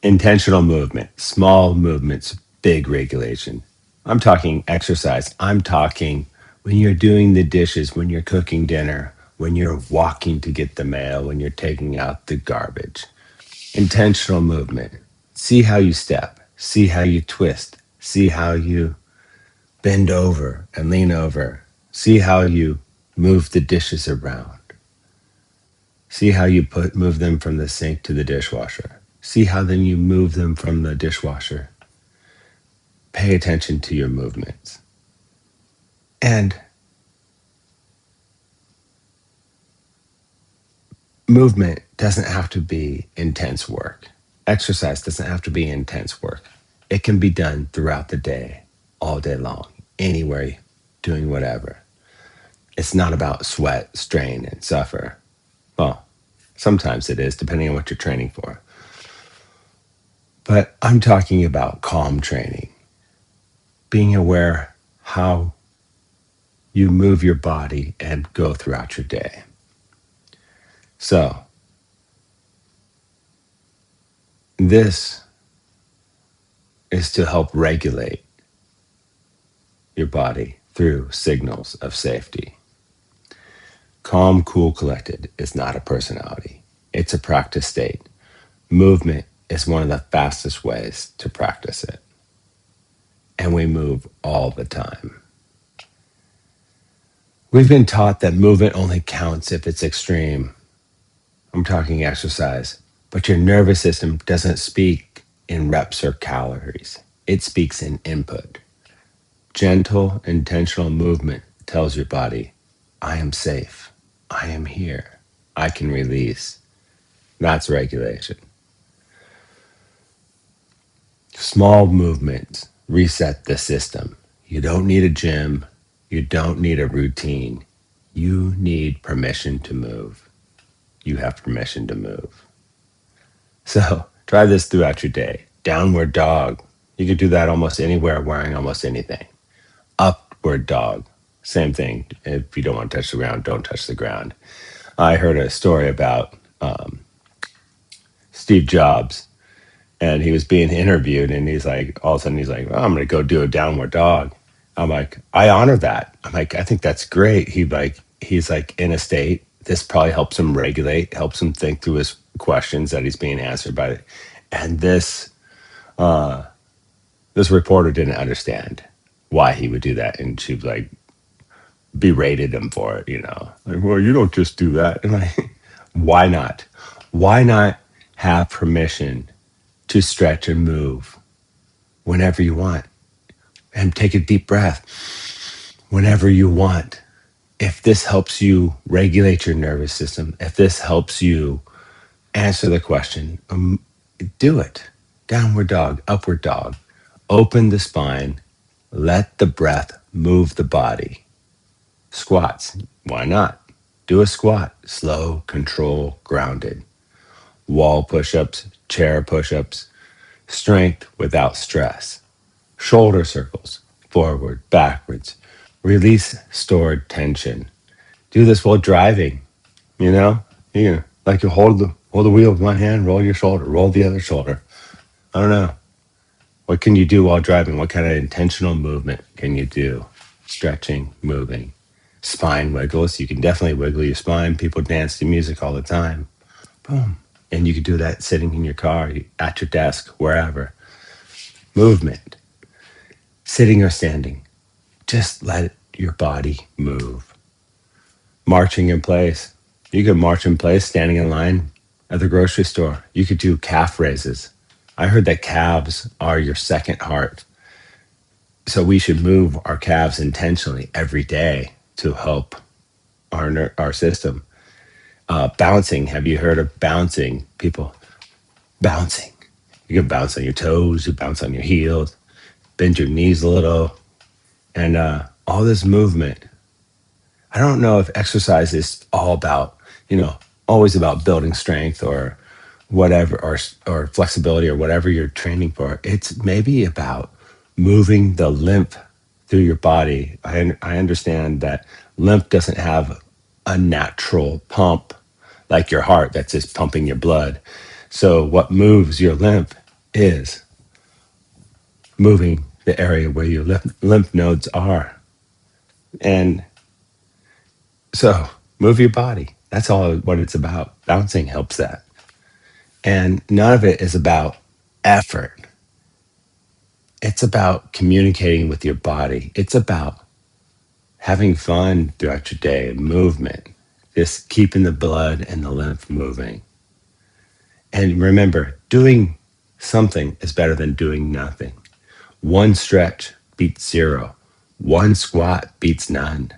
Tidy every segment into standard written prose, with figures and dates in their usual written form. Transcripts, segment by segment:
Intentional movement, small movements, big regulation. I'm talking exercise. I'm talking when you're doing the dishes, when you're cooking dinner, when you're walking to get the mail, when you're taking out the garbage. Intentional movement. See how you step, see how you twist, see how you bend over and lean over, see how you move the dishes around. See how you move them from the sink to the dishwasher. See how then you move them from the dishwasher. Pay attention to your movements. And movement doesn't have to be intense work. Exercise doesn't have to be intense work. It can be done throughout the day, all day long, anywhere, doing whatever. It's not about sweat, strain, and suffer. Well, sometimes it is, depending on what you're training for. But I'm talking about calm training, being aware how you move your body and go throughout your day. So, this is to help regulate your body through signals of safety. Calm, cool, collected is not a personality, it's a practice state. Movement is one of the fastest ways to practice it. And we move all the time. We've been taught that movement only counts if it's extreme. I'm talking exercise, but your nervous system doesn't speak in reps or calories. It speaks in input. Gentle, intentional movement tells your body, I am safe. I am here. I can release. That's regulation. Small movements reset the system. You don't need a gym. You don't need a routine. You need permission to move. You have permission to move. So try this throughout your day. Downward dog. You could do that almost anywhere wearing almost anything. Upward dog. Same thing. If you don't want to touch the ground, don't touch the ground. I heard a story about Steve Jobs, and he was being interviewed, and he's like, all of a sudden, he's like, I'm going to go do a downward dog. I'm like, I honor that. I'm like, I think that's great. He's like in a state. This probably helps him regulate, helps him think through his questions that he's being answered by. And this reporter didn't understand why he would do that, and she like berated him for it. Like, well, you don't just do that. And like, why not? Why not have permission to stretch and move whenever you want, and take a deep breath whenever you want? If this helps you regulate your nervous system, if this helps you answer the question, do it. Downward dog, upward dog. Open the spine. Let the breath move the body. Squats. Why not? Do a squat. Slow, control, grounded. Wall push-ups, chair push-ups. Strength without stress. Shoulder circles. Forward, backwards. Release stored tension. Do this while driving. You know, like you hold the wheel with one hand, roll your shoulder, roll the other shoulder. I don't know. What can you do while driving? What kind of intentional movement can you do? Stretching, moving, spine wiggles. You can definitely wiggle your spine. People dance to music all the time. Boom. And you can do that sitting in your car, at your desk, wherever. Movement. Sitting or standing. Just let your body move. Marching in place. You could march in place, standing in line at the grocery store. You could do calf raises. I heard that calves are your second heart. So we should move our calves intentionally every day to help our system. Bouncing. Have you heard of bouncing? People bouncing. You can bounce on your toes. You bounce on your heels. Bend your knees a little. And all this movement. I don't know if exercise is all about, always about building strength or whatever, or flexibility or whatever you're training for. It's maybe about moving the lymph through your body. I understand that lymph doesn't have a natural pump like your heart that's just pumping your blood. So what moves your lymph is moving the area where your lymph nodes are. And so move your body. That's all what it's about. Bouncing helps that. And none of it is about effort. It's about communicating with your body. It's about having fun throughout your day, movement, just keeping the blood and the lymph moving. And remember, doing something is better than doing nothing. One stretch beats zero. One squat beats none.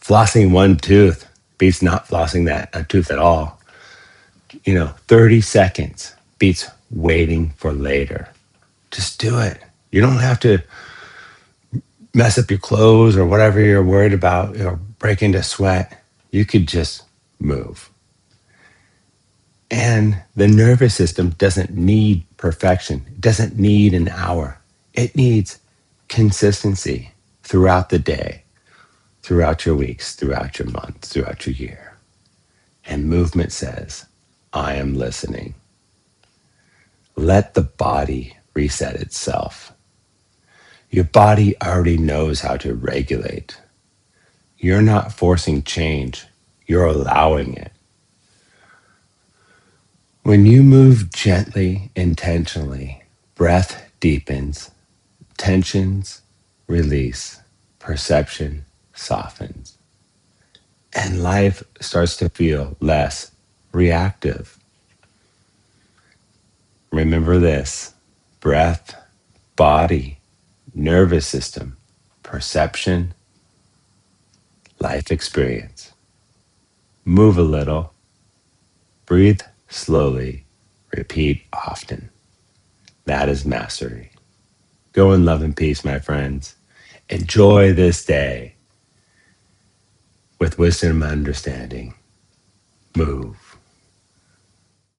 Flossing one tooth beats not flossing that a tooth at all. 30 seconds beats waiting for later. Just do it. You don't have to mess up your clothes or whatever you're worried about, break into sweat. You could just move. And the nervous system doesn't need perfection. It doesn't need an hour. It needs consistency throughout the day, throughout your weeks, throughout your months, throughout your year. And movement says, I am listening. Let the body reset itself. Your body already knows how to regulate. You're not forcing change, you're allowing it. When you move gently, intentionally, breath deepens, tensions release, perception softens, and life starts to feel less reactive. Remember this: breath, body, nervous system, perception, life experience. Move a little, breathe slowly, repeat often. That is mastery. Go in love and peace, my friends. Enjoy this day with wisdom and understanding. Move.